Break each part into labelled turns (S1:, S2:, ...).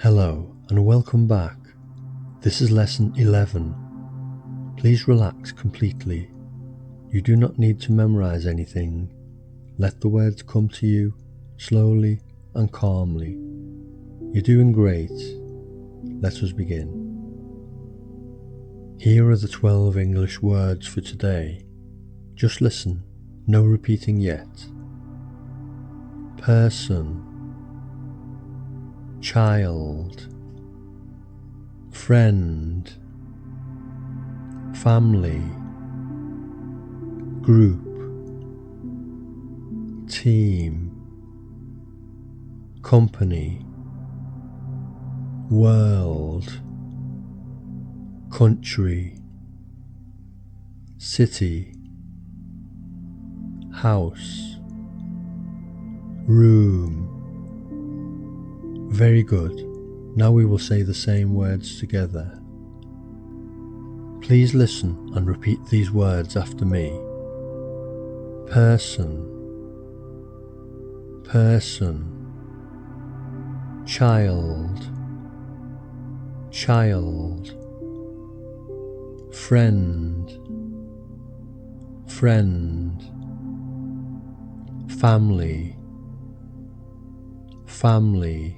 S1: Hello and welcome back. This is lesson 11. Please relax completely. You do not need to memorize anything. Let the words come to you slowly and calmly. You're doing great. Let us begin. Here are the 12 English words for today. Just listen, no repeating yet. Person, child, friend, family, group, team, company, world, country, city, house, room. Very good. Now we will say the same words together. Please listen and repeat these words after me. Person, person, child, child, friend, friend, family, family,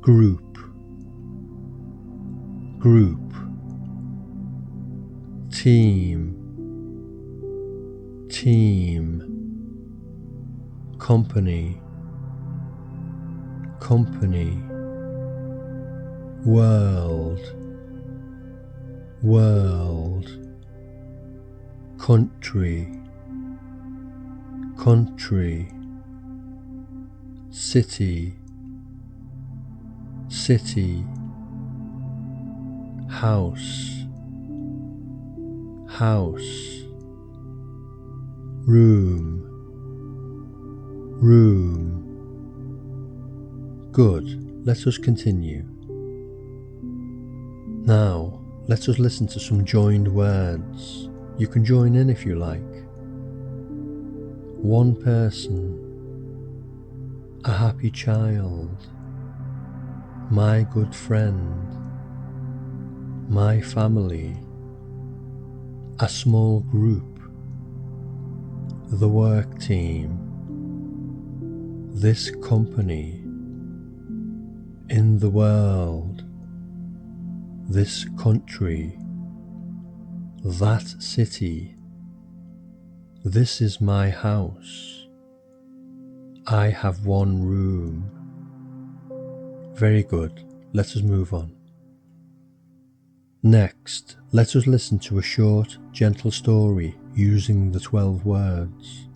S1: group, group, team, team, company, company, world, world, country, country, city, city, house, house, room, room. Good, let us continue. Now, let us listen to some joined words. You can join in if you like. One person, a happy child, my good friend, my family, a small group, the work team, this company, in the world, this country, that city, this is my house, I have one room. Very good, let us move on. Next, let us listen to a short, gentle story using the 12 words.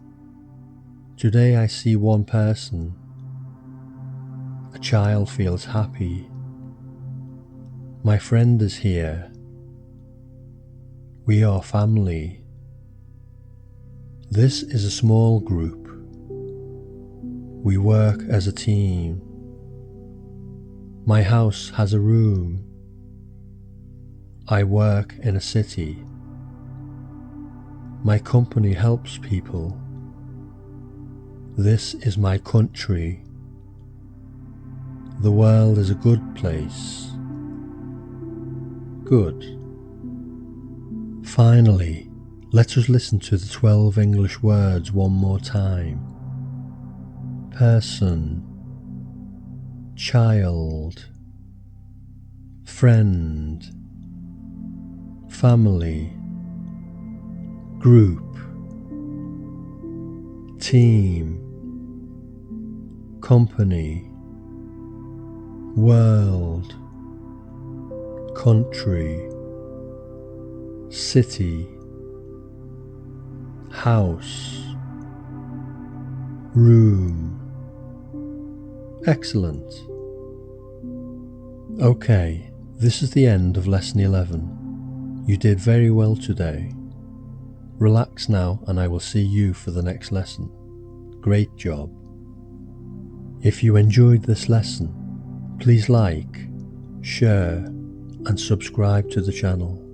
S1: Today I see one person. A child feels happy. My friend is here. We are family. This is a small group. We work as a team. My house has a room. I work in a city. My company helps people. This is my country. The world is a good place. Good. Finally, let us listen to the 12 English words one more time. Person, child, friend, family, group, team, company, world, country, city, house, room. Excellent. Okay, this is the end of lesson 11. You did very well today. Relax now and I will see you for the next lesson. Great job. If you enjoyed this lesson, please like, share and subscribe to the channel.